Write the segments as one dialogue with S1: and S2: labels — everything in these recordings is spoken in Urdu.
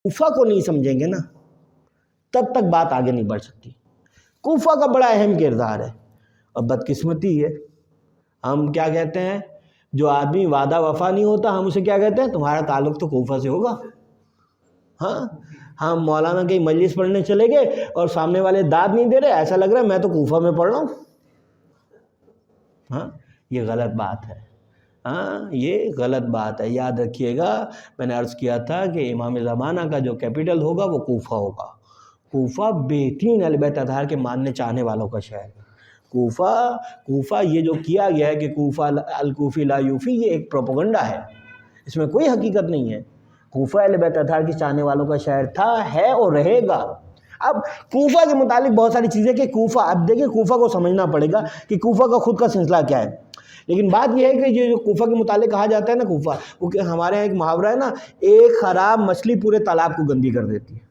S1: کوفہ کو نہیں سمجھیں گے نا تب تک بات آگے نہیں بڑھ سکتی۔ کوفہ کا بڑا اہم کردار ہے، اور بدقسمتی ہے ہم کیا کہتے ہیں، جو آدمی وعدہ وفا نہیں ہوتا ہم اسے کیا کہتے ہیں، تمہارا تعلق تو کوفہ سے ہوگا۔ ہاں ہم مولانا کی مجلس پڑھنے چلے گئے اور سامنے والے داد نہیں دے رہے، ایسا لگ رہا ہے میں تو کوفہ میں پڑھ رہا ہوں۔ ہاں یہ غلط بات ہے، ہاں یہ غلط بات ہے، یاد رکھیے گا۔ میں نے عرض کیا تھا کہ امام زمانہ کا جو کیپٹل ہوگا وہ کوفہ ہوگا۔ کوفہ بہترین اہل بیت اطہار کے ماننے چاہنے والوں کا شہر ہے۔ کوفہ یہ جو کیا گیا ہے کہ کوفہ الکوفی لا یوفی، یہ ایک پروپیگنڈا ہے، اس میں کوئی حقیقت نہیں ہے۔ کوفہ اہل بیت اطہار کی چاہنے والوں کا شہر تھا، ہے اور رہے گا۔ اب کوفہ کے متعلق بہت ساری چیزیں کہ کوفہ، اب دیکھیں کوفہ کو سمجھنا پڑے گا کہ کوفہ کا خود کا سلسلہ کیا ہے۔ لیکن بات یہ ہے کہ یہ جو کوفہ کے متعلق کہا جاتا ہے نا، کوفہ وہ کہ ہمارے یہاں ایک محاورہ ہے نا، ایک خراب مچھلی پورے تالاب کو گندی کر دیتی ہے۔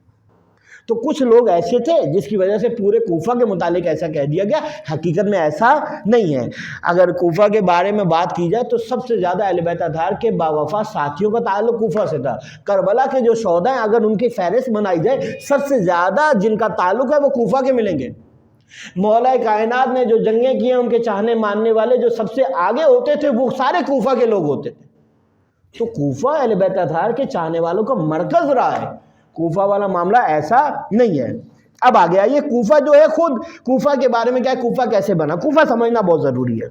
S1: تو کچھ لوگ ایسے تھے جس کی وجہ سے پورے کوفہ کے متعلق ایسا کہہ دیا گیا، حقیقت میں ایسا نہیں ہے۔ اگر کوفہ کے بارے میں بات کی جائے تو سب سے زیادہ اہل بیت اطہار کے باوفا ساتھیوں کا تعلق کوفہ سے تھا۔ کربلا کے جو شہداء ہیں اگر ان کی فہرست بنائی جائے، سب سے زیادہ جن کا تعلق ہے وہ کوفہ کے ملیں گے۔ مولا کائنات نے جو جنگیں کی ہیں، ان کے چاہنے ماننے والے جو سب سے آگے ہوتے تھے وہ سارے کوفہ کے لوگ ہوتے تھے۔ تو کوفہ اہل بیت اطہار کے چاہنے والوں کا مرکز رہا ہے، کوفہ والا معاملہ ایسا نہیں ہے۔ اب آگے آئیے، کوفہ جو ہے خود کوفہ کے بارے میں کیا ہے، کوفہ کیسے بنا، کوفہ سمجھنا بہت ضروری ہے۔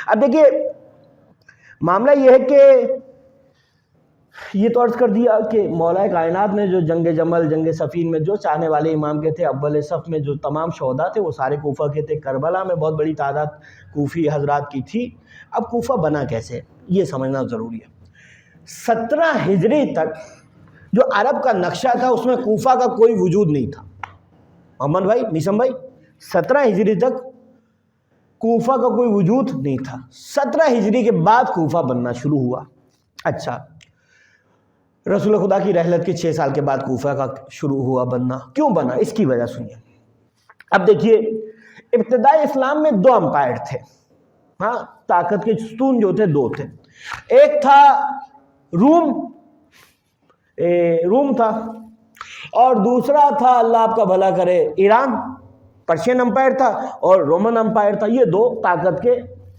S1: اب دیکھیے معاملہ یہ ہے کہ یہ تو عرض کر دیا کہ مولا کائنات نے جو جنگ جمل، جنگ صفین میں جو چاہنے والے امام کے تھے، اول صف میں جو تمام شہداء تھے وہ سارے کوفہ کے تھے۔ کربلا میں بہت بڑی تعداد کوفی حضرات کی تھی۔ اب کوفہ بنا کیسے، یہ سمجھنا ضروری ہے۔ 17 ہجری تک جو عرب کا نقشہ تھا اس میں کوفہ کا کوئی وجود نہیں تھا۔ محمد بھائی، میسم بھائی، 17 ہجری تک کوفہ کا کوئی وجود نہیں تھا۔ 17 ہجری کے بعد کوفہ بننا شروع ہوا۔ اچھا، رسول خدا کی رحلت کے 6 سال کے بعد کوفہ کا شروع ہوا بننا۔ کیوں بنا، اس کی وجہ سنیے۔ اب دیکھیے، ابتدائی اسلام میں 2 امپائر تھے، ہاں طاقت کے ستون جو تھے 2 تھے۔ ایک تھا روم تھا، اور دوسرا تھا، اللہ آپ کا بھلا کرے، ایران، پرشین امپائر تھا اور رومن امپائر تھا۔ یہ 2 طاقت کے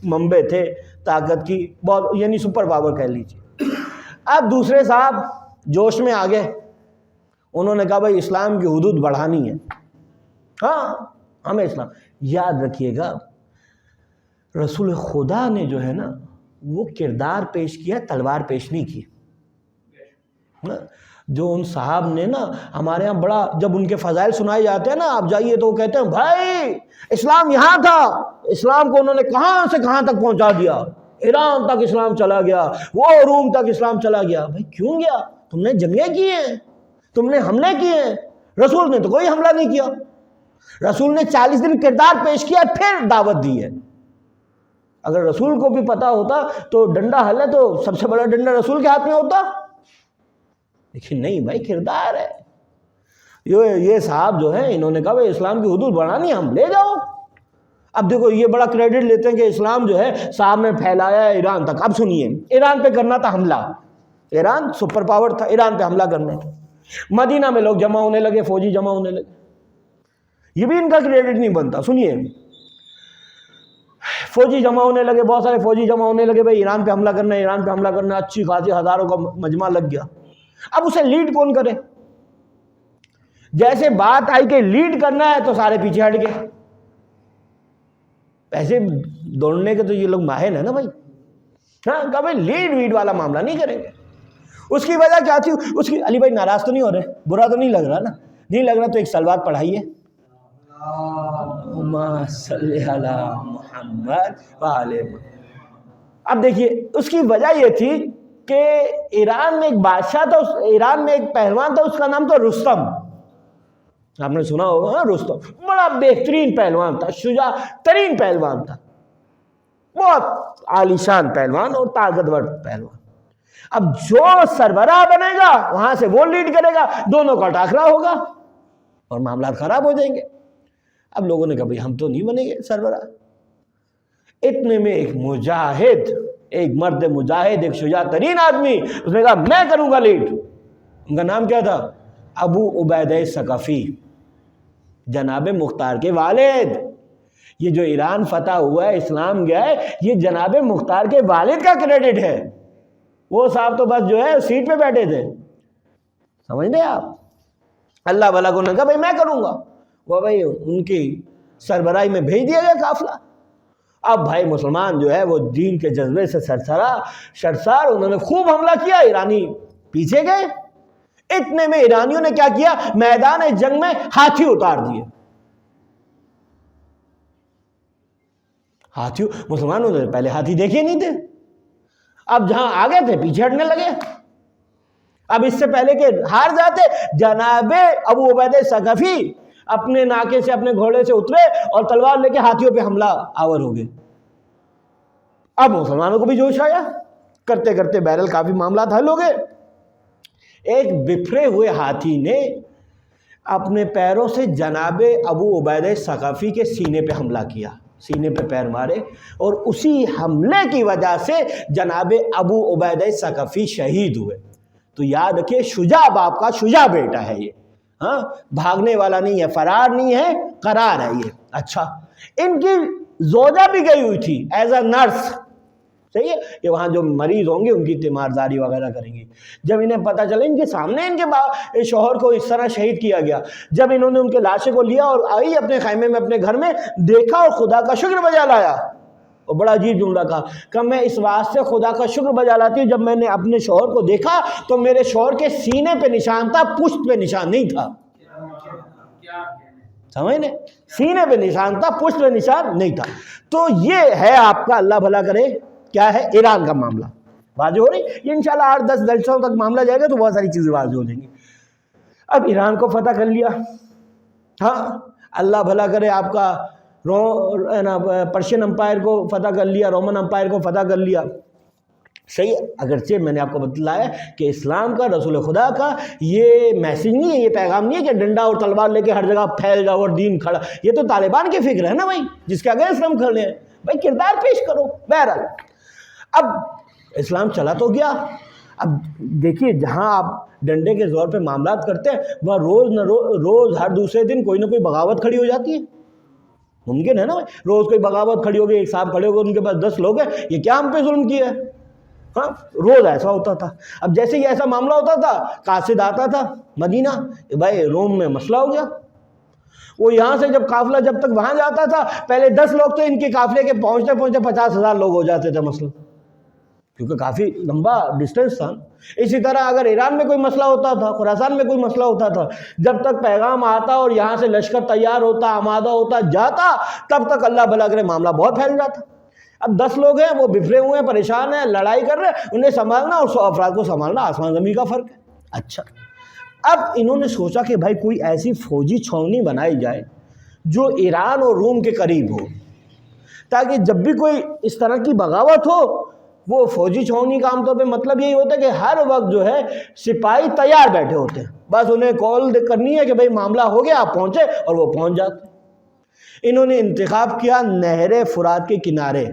S1: منبع تھے، طاقت کی بہت، یعنی سپر پاور کہہ لیجیے۔ اب دوسرے صاحب جوش میں آ گئے، انہوں نے کہا بھائی اسلام کی حدود بڑھانی ہے، ہاں ہمیں اسلام۔ یاد رکھیے گا رسول خدا نے جو ہے نا وہ کردار پیش کیا، تلوار پیش نہیں کی۔ جو ان صاحب نے نا ہمارے ہاں بڑا، جب ان کے فضائل سنائے جاتے ہیں نا، آپ جائیے تو وہ کہتے ہیں بھائی اسلام یہاں تھا، اسلام کو انہوں نے کہاں سے کہاں تک پہنچا دیا، ایران تک اسلام چلا گیا، وہ روم تک اسلام چلا گیا۔ بھائی کیوں گیا؟ تم نے جنگیں کی ہیں، تم نے حملے کیے ہیں، رسول نے تو کوئی حملہ نہیں کیا۔ رسول نے 40 دن کردار پیش کیا، پھر دعوت دی ہے۔ اگر رسول کو بھی پتا ہوتا تو ڈنڈا حل ہے تو سب سے بڑا ڈنڈا رسول کے ہاتھ میں ہوتا، لیکن نہیں بھائی، کردار ہے۔ یہ صاحب جو ہیں انہوں نے کہا بھائی اسلام کی حدود بڑھانی، ہم لے جاؤ۔ اب دیکھو یہ بڑا کریڈٹ لیتے ہیں کہ اسلام جو ہے صاحب نے پھیلایا ہے ایران تک۔ اب سنیے، ایران پہ کرنا تھا حملہ، ایران سپر پاور تھا، ایران پہ حملہ کرنا تھا۔ مدینہ میں لوگ جمع ہونے لگے، فوجی جمع ہونے لگے، یہ بھی ان کا کریڈٹ نہیں بنتا۔ سنیے، فوجی جمع ہونے لگے، بہت سارے فوجی جمع ہونے لگے، بھائی ایران پہ حملہ کرنا ہے، ایران پہ حملہ کرنا ہے، اچھی خاصی ہزاروں کا مجمع لگ گیا۔ اب اسے لیڈ کون کرے؟ جیسے بات آئی کہ لیڈ کرنا ہے تو سارے پیچھے ہٹ گئے۔ ایسے دوڑنے کے تو یہ لوگ ماہر ہیں نا بھائی، ہاں کہا بھائی لیڈ ویڈ والا معاملہ نہیں کریں گے۔ اس کی وجہ کیا تھی؟ اس کی، علی بھائی ناراض تو نہیں ہو رہے، برا تو نہیں لگ رہا نا؟ نہیں لگ رہا تو ایک سلوات پڑھائیے، اللہم صلی علی محمد وعلی محمد۔ اب دیکھیے اس کی وجہ یہ تھی کہ ایران میں ایک بادشاہ تھا، ایران میں ایک پہلوان تھا، اس کا نام تھا رستم، آپ نے سنا ہوگا، رستم بڑا بہترین پہلوان تھا، شجاع ترین پہلوان تھا، بہت عالیشان پہلوان اور طاقتور پہلوان۔ اب جو سربراہ بنے گا وہاں سے وہ لیڈ کرے گا، دونوں کا ٹاکرا ہوگا اور معاملات خراب ہو جائیں گے۔ اب لوگوں نے کہا بھائی ہم تو نہیں بنیں گے سربراہ۔ اتنے میں ایک مجاہد، ایک مرد مجاہد، ایک شجاع ترین آدمی، اس نے کہا میں کروں گا لیڈ، ان کا نام کیا تھا؟ ابو عبیدہ ثقفی، جناب مختار کے والد۔ یہ جو ایران فتح ہوا ہے، اسلام گیا ہے، یہ جناب مختار کے والد کا کریڈٹ ہے۔ وہ صاحب تو بس جو ہے سیٹ پہ بیٹھے تھے، سمجھ لیں آپ۔ اللہ والا کو نے کہا بھائی میں کروں گا، وہ بھائی ان کی سربراہی میں بھیج دیا گیا قافلہ۔ اب بھائی مسلمان جو ہے وہ دین کے جذبے سے سرشار، انہوں نے خوب حملہ کیا، ایرانی پیچھے گئے۔ اتنے میں ایرانیوں نے کیا کیا؟ میدان جنگ میں ہاتھی اتار دیے۔ ہاتھی، مسلمانوں نے پہلے ہاتھی دیکھے نہیں تھے، اب جہاں آگے تھے پیچھے ہٹنے لگے۔ اب اس سے پہلے کہ ہار جاتے، جناب ابو عبیدہ ثقفی اپنے ناکے سے، اپنے گھوڑے سے اترے اور تلوار لے کے ہاتھیوں پہ حملہ آور ہو گئے۔ اب مسلمانوں کو بھی جوش آیا، کرتے کرتے بہرحال کافی معاملات حل ہو گئے۔ ایک بپھرے ہوئے ہاتھی نے اپنے پیروں سے جناب ابو عبیدہ ثقفی کے سینے پہ حملہ کیا، سینے پہ پیر مارے، اور اسی حملے کی وجہ سے جناب ابو عبیدہ ثقفی شہید ہوئے۔ تو یاد رکھیے، شجاع باپ کا شجاع بیٹا ہے یہ، ہاں، بھاگنے والا نہیں ہے، فرار نہیں ہے، قرار ہے یہ۔ اچھا، ان کی زوجہ بھی گئی ہوئی تھی ایز اے نرس، صحیح ہے، یہ وہاں جو مریض ہوں گے ان کی تیمارداری وغیرہ کریں گی۔ جب انہیں پتہ چلا ان کے سامنے ان کے شوہر کو اس طرح شہید کیا گیا، جب انہوں نے ان کے لاشیں کو لیا اور آئی اپنے خیمے میں، اپنے گھر میں دیکھا اور خدا کا شکر بجا لایا، اور بڑا عجیب جملہ کہا کہ میں اس واسطے خدا کا شکر بجا لاتی ہوں، جب میں نے اپنے شوہر کو دیکھا تو میرے شوہر کے سینے پہ نشان تھا، پشت پہ نشان نہیں تھا۔ سمجھ لیں، سینے پہ نشان تھا، پشت پہ نشان نہیں تھا۔ تو یہ ہے آپ کا، اللہ بھلا کرے، کیا ہے، ایران کا معاملہ واضح ہو رہی۔ یہ انشاءاللہ 8-10 جلسوں تک معاملہ جائے گا تو بہت ساری چیزیں واضح ہو جائیں گی۔ اب ایران کو فتح کر لیا، ہاں، اللہ بھلا کرے، آپ کا پرشین امپائر کو فتح کر لیا، رومن امپائر کو فتح کر لیا، صحیح ہے۔ اگرچہ میں نے آپ کو بتلایا کہ اسلام کا، رسول خدا کا یہ میسیج نہیں ہے، یہ پیغام نہیں ہے کہ ڈنڈا اور تلوار لے کے ہر جگہ پھیل جاؤ اور دین کھڑا، یہ تو طالبان کی فکر ہے نا بھائی، جس کے اگینسٹ ہم کھڑے ہیں، بھائی کردار پیش کرو۔ بہرحال اب اسلام چلا تو گیا۔ اب دیکھیے، جہاں آپ ڈنڈے کے زور پہ معاملات کرتے ہیں، وہاں روز نہ روز ہر دوسرے دن کوئی نہ کوئی بغاوت کھڑی ہو جاتی ہے، ممکن ہے نا بھائی، روز کوئی بغاوت کھڑی ہو گئی، ایک صاحب کھڑے ہو گئے، ان کے پاس 10 لوگ ہیں، یہ کیا ہم پہ ظلم کیا ہے، ہاں، روز ایسا ہوتا تھا۔ اب جیسے ہی ایسا معاملہ ہوتا تھا، قاصد آتا تھا مدینہ، بھائی روم میں مسئلہ ہو گیا، وہ یہاں سے جب قافلہ جب تک وہاں جاتا تھا، پہلے 10 لوگ تو ان کے قافلے کے پہنچتے پہنچتے 50,000 لوگ ہو جاتے تھے مسئلہ، کیونکہ کافی لمبا ڈسٹینس تھا۔ اسی طرح اگر ایران میں کوئی مسئلہ ہوتا تھا، خراسان میں کوئی مسئلہ ہوتا تھا، جب تک پیغام آتا اور یہاں سے لشکر تیار ہوتا، آمادہ ہوتا جاتا، تب تک اللہ بھلا کرے معاملہ بہت پھیل جاتا۔ اب 10 لوگ ہیں، وہ بفرے ہوئے ہیں، پریشان ہیں، لڑائی کر رہے ہیں، انہیں سنبھالنا اور 100 افراد کو سنبھالنا آسمان زمین کا فرق ہے۔ اچھا، اب انہوں نے سوچا کہ بھائی کوئی ایسی فوجی چھاؤنی بنائی جائے جو ایران اور روم کے قریب ہو، تاکہ جب بھی کوئی اس طرح کی بغاوت ہو، وہ فوجی چھاؤنی کا عام طور پہ مطلب یہی ہوتا ہے کہ ہر وقت جو ہے سپاہی تیار بیٹھے ہوتے ہیں، بس انہیں کال کرنی ہے کہ بھئی معاملہ ہو گیا، آپ پہنچے، اور وہ پہنچ جاتے ہیں۔ انہوں نے انتخاب کیا نہر فرات کے کنارے،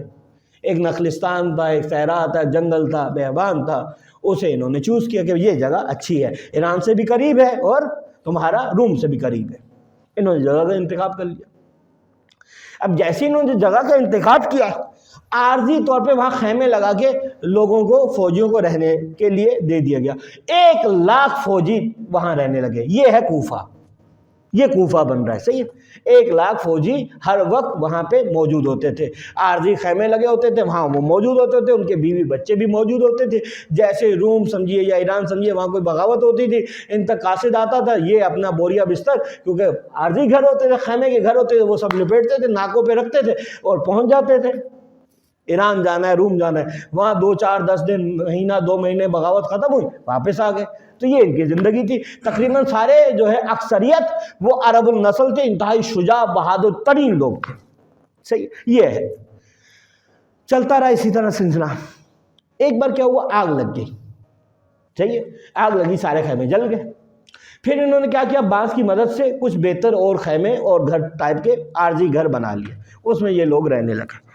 S1: ایک نخلستان تھا، ایک صحرا تھا، جنگل تھا، بیابان تھا، اسے انہوں نے چوز کیا کہ یہ جگہ اچھی ہے، ایران سے بھی قریب ہے اور تمہارا روم سے بھی قریب ہے۔ انہوں نے جگہ کا انتخاب کر لیا۔ اب جیسے انہوں نے جگہ کا انتخاب کیا، عارضی طور پہ وہاں خیمے لگا کے لوگوں کو، فوجیوں کو رہنے کے لیے دے دیا گیا۔ 1,00,000 فوجی وہاں رہنے لگے۔ یہ ہے کوفہ، یہ کوفہ بن رہا ہے، صحیح ہے۔ 1,00,000 فوجی ہر وقت وہاں پہ موجود ہوتے تھے، عارضی خیمے لگے ہوتے تھے، وہاں وہ موجود ہوتے تھے، ان کے بیوی بچے بھی موجود ہوتے تھے۔ جیسے روم سمجھیے یا ایران سمجھیے، وہاں کوئی بغاوت ہوتی تھی، ان تک قاصد آتا تھا، یہ اپنا بوریا بستر، کیونکہ عارضی گھر ہوتے تھے، خیمے کے گھر ہوتے تھے، وہ سب لپیٹتے تھے، ناکوں پہ رکھتے تھے اور پہنچ جاتے تھے۔ ایران جانا ہے، روم جانا ہے، وہاں 2 4 10 دن، مہینہ 2 مہینے بغاوت ختم ہوئی، واپس آ گئے۔ تو یہ ان کی زندگی تھی۔ تقریباً سارے جو ہے اکثریت وہ عرب النسل تھے، انتہائی شجاع بہادر ترین لوگ تھے، صحیح، یہ ہے۔ چلتا رہا اسی طرح سلسلہ۔ ایک بار کیا ہوا، آگ لگ گئی، صحیح ہے، آگ لگی، سارے خیمے جل گئے۔ پھر انہوں نے کیا کیا، بانس کی مدد سے کچھ بہتر اور خیمے اور گھر ٹائپ کے عارضی گھر بنا لیے، اس میں یہ لوگ رہنے لگے۔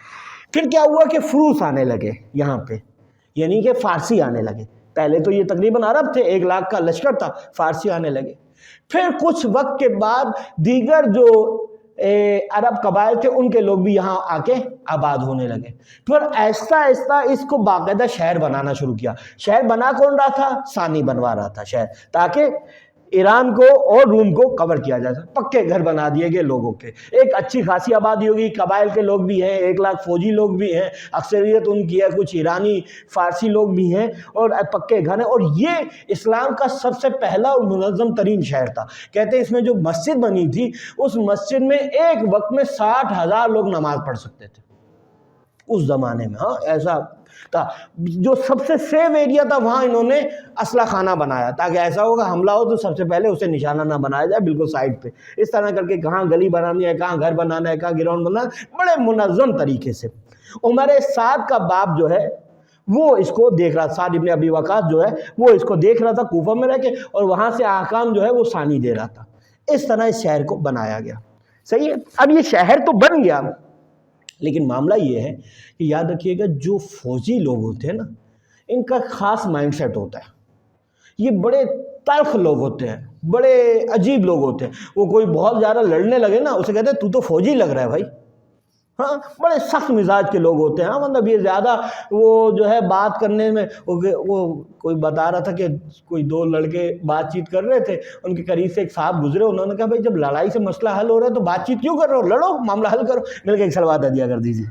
S1: پھر کیا ہوا کہ فروس آنے لگے یہاں پہ، یعنی کہ فارسی آنے لگے۔ پہلے تو یہ تقریباً عرب تھے، 1 لاکھ کا لشکر تھا، فارسی آنے لگے. پھر کچھ وقت کے بعد دیگر جو عرب قبائل تھے ان کے لوگ بھی یہاں آ کے آباد ہونے لگے. پھر آہستہ آہستہ اس کو باقاعدہ شہر بنانا شروع کیا. شہر بنا کون رہا تھا؟ ثانی بنوا رہا تھا شہر، تاکہ ایران کو اور روم کو کور کیا جائے. پکے گھر بنا دیے گئے لوگوں کے، ایک اچھی خاصی آبادی ہوگی، قبائل کے لوگ بھی ہیں، 1 لاکھ فوجی لوگ بھی ہیں، اکثریت ان کی ہے، کچھ ایرانی فارسی لوگ بھی ہیں، اور پکے گھر ہیں. اور یہ اسلام کا سب سے پہلا اور منظم ترین شہر تھا. کہتے ہیں اس میں جو مسجد بنی تھی، اس مسجد میں ایک وقت میں 60,000 لوگ نماز پڑھ سکتے تھے اس زمانے میں. ہاں ایسا تھا. جو سب سے سیف ایریا تھا وہاں انہوں نے اسلحہ خانہ بنایا، تاکہ ایسا ہوگا حملہ ہو تو سب سے پہلے اسے نشانہ نہ بنایا جائے، بالکل سائڈ پہ. اس طرح کر کے کہاں گلی بنانی ہے، کہاں گھر بنانا ہے، کہاں گراؤنڈ بنانا ہے، بڑے منظم طریقے سے. عمر سعد کا باپ جو ہے وہ اس کو دیکھ رہا، سعد ابن ابی وقاص جو ہے وہ اس کو دیکھ رہا تھا کوفہ میں رہ کے، اور وہاں سے احکام جو ہے وہ ثانی دے رہا تھا. اس طرح اس شہر کو بنایا گیا. صحیح ہے. اب یہ شہر تو بن گیا، لیکن معاملہ یہ ہے کہ یاد رکھیے گا جو فوجی لوگ ہوتے ہیں نا، ان کا خاص مائنڈ سیٹ ہوتا ہے. یہ بڑے تلخ لوگ ہوتے ہیں، بڑے عجیب لوگ ہوتے ہیں. وہ کوئی بہت زیادہ لڑنے لگے نا، اسے کہتے ہیں تو فوجی لگ رہا ہے بھائی. ہاں بڑے سخت مزاج کے لوگ ہوتے ہیں. ہاں مطلب یہ زیادہ وہ جو ہے بات کرنے میں، وہ کوئی بتا رہا تھا کہ کوئی 2 لڑکے بات چیت کر رہے تھے، ان کے قریب سے ایک صاحب گزرے، انہوں نے کہا بھائی جب لڑائی سے مسئلہ حل ہو رہا ہے تو بات چیت کیوں کر رہے ہو، لڑو، معاملہ حل کرو. مل کے ایک سلوات دیا کر دیجیے.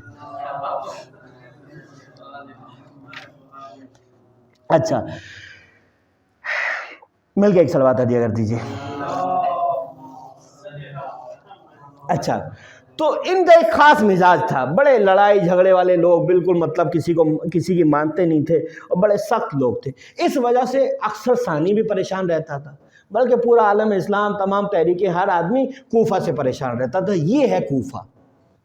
S1: اچھا مل کے ایک سلوات دیا کر دیجیے. اچھا تو ان کا ایک خاص مزاج تھا، بڑے لڑائی جھگڑے والے لوگ، بالکل مطلب کسی کی مانتے نہیں تھے، اور بڑے سخت لوگ تھے. اس وجہ سے اکثر ثانی بھی پریشان رہتا تھا، بلکہ پورا عالم اسلام، تمام تحریکیں، ہر آدمی کوفہ سے پریشان رہتا تھا. یہ ہے کوفہ.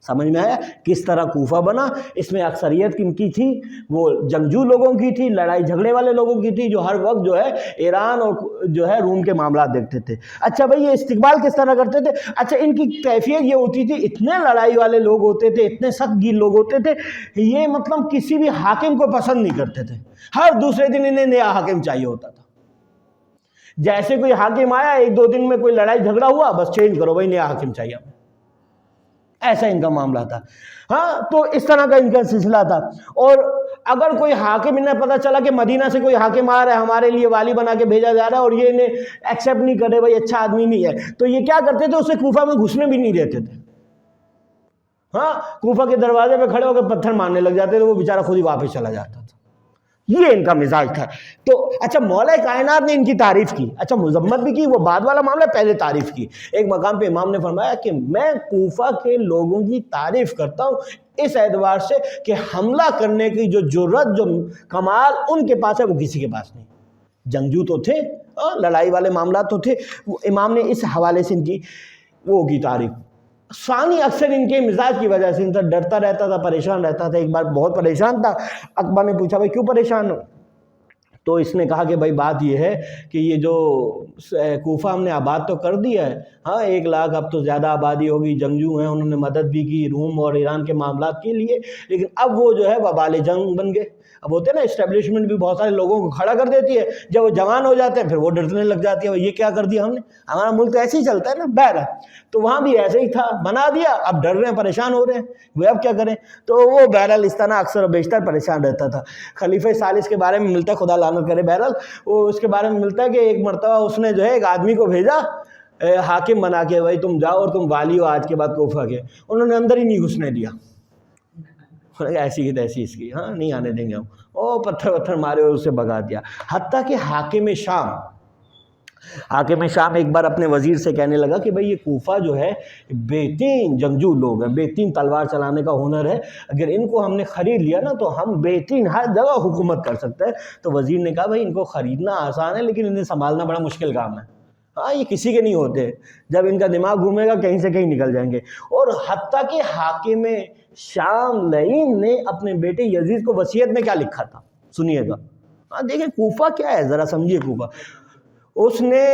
S1: سمجھ میں آیا کس طرح کوفہ بنا؟ اس میں اکثریت کن کی تھی؟ وہ جنگجو لوگوں کی تھی، لڑائی جھگڑے والے لوگوں کی تھی، جو ہر وقت جو ہے ایران اور جو ہے روم کے معاملات دیکھتے تھے. اچھا بھئی یہ استقبال کس طرح کرتے تھے؟ اچھا ان کی کیفیت یہ ہوتی تھی، اتنے لڑائی والے لوگ ہوتے تھے، اتنے سخت گیر لوگ ہوتے تھے، یہ مطلب کسی بھی حاکم کو پسند نہیں کرتے تھے. ہر دوسرے دن انہیں نیا حاکم چاہیے ہوتا تھا. جیسے کوئی حاکم آیا، 1-2 دن میں کوئی لڑائی جھگڑا ہوا، بس چینج کرو بھائی، نیا حاکم چاہیے. ایسا ان کا معاملہ تھا. ہاں تو اس طرح کا ان کا سلسلہ تھا. اور اگر کوئی حاکم انہیں پتہ چلا کہ مدینہ سے کوئی حاکم آ رہا ہے، ہمارے لیے والی بنا کے بھیجا جا رہا ہے، اور یہ انہیں ایکسیپٹ نہیں کرے، بھائی اچھا آدمی نہیں ہے، تو یہ کیا کرتے تھے؟ اسے کوفہ میں گھسنے بھی نہیں دیتے تھے. ہاں کوفہ کے دروازے پہ کھڑے ہو کے پتھر مارنے لگ جاتے تھے، وہ بیچارہ خود ہی واپس چلا جاتا تھا. یہ ان کا مزاج تھا. تو اچھا مولا کائنات نے ان کی تعریف کی، اچھا مذمت بھی کی، وہ بعد والا معاملہ، پہلے تعریف کی. ایک مقام پہ امام نے فرمایا کہ میں کوفہ کے لوگوں کی تعریف کرتا ہوں اس اعتبار سے کہ حملہ کرنے کی جو جرأت، جو کمال ان کے پاس ہے وہ کسی کے پاس نہیں. جنگجو تو تھے، لڑائی والے معاملات تو تھے. امام نے اس حوالے سے ان کی وہ کی تعریف. ثانی اکثر ان کے مزاج کی وجہ سے انسان ڈرتا رہتا تھا، پریشان رہتا تھا. ایک بار بہت پریشان تھا. اقبا نے پوچھا بھائی کیوں پریشان ہو؟ تو اس نے کہا کہ بھائی بات یہ ہے کہ یہ جو کوفہ ہم نے آباد تو کر دیا ہے، ہاں 1 لاکھ اب تو زیادہ آبادی ہوگی، جنگجو ہیں، انہوں نے مدد بھی کی روم اور ایران کے معاملات کے لیے، لیکن اب وہ جو ہے وبال جنگ بن گئے. اب ہوتے ہیں نا اسٹیبلشمنٹ بھی بہت سارے لوگوں کو کھڑا کر دیتی ہے، جب وہ جوان ہو جاتے ہیں پھر وہ ڈرنے لگ جاتی ہے، یہ کیا کر دیا ہم نے، ہمارا ملک تو ایسے ہی چلتا ہے نا. بہرحال تو وہاں بھی ایسے ہی تھا، بنا دیا، اب ڈر رہے ہیں، پریشان ہو رہے ہیں، وہ اب کیا کریں. تو وہ بہرحال اس طرح اکثر و بیشتر پریشان رہتا تھا. خلیفہ ثالث کے بارے میں ملتا ہے، خدا لعنت کرے، بہرحال وہ اس کے بارے میں ملتا ہے کہ ایک مرتبہ اس نے جو ہے ایک آدمی کو بھیجا حاکم بنا کے، بھائی تم جاؤ اور تم والی ہو آج کے بعد کوفہ کے. انہوں نے اندر ہی نہیں گھسنے دیا. ایسی کی تیسی اس کی، ہاں نہیں آنے دیں گے ہم. او پتھر مارے اور اسے بگا دیا. حتیٰ کہ حاکم شام ایک بار اپنے وزیر سے کہنے لگا کہ بھئی یہ کوفہ جو ہے بہترین جنگجو لوگ ہیں، بہترین تلوار چلانے کا ہنر ہے، اگر ان کو ہم نے خرید لیا نا تو ہم بہترین ہر جگہ حکومت کر سکتے ہیں. تو وزیر نے کہا بھئی ان کو خریدنا آسان ہے لیکن انہیں سنبھالنا بڑا مشکل کام ہے. ہاں یہ کسی کے نہیں ہوتے، جب ان کا دماغ گھومے گا کہیں سے کہیں نکل جائیں گے. اور حتیٰ کہ حاکم شام لعین نے اپنے بیٹے یزید کو وصیت میں کیا لکھا تھا سنیے گا. ہاں دیکھیں کوفہ کیا ہے، ذرا سمجھیے کوفہ. اس نے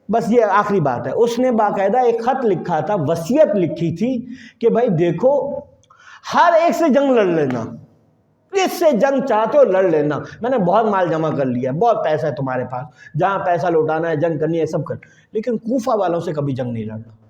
S1: بس یہ آخری بات ہے، اس نے باقاعدہ ایک خط لکھا تھا، وصیت لکھی تھی کہ بھائی دیکھو ہر ایک سے جنگ لڑ لینا، کس سے جنگ چاہتے ہو لڑ لینا، میں نے بہت مال جمع کر لیا ہے، بہت پیسہ ہے تمہارے پاس، جہاں پیسہ لوٹانا ہے جنگ کرنی ہے سب کر، لیکن کوفہ والوں سے کبھی جنگ نہیں لڑنا۔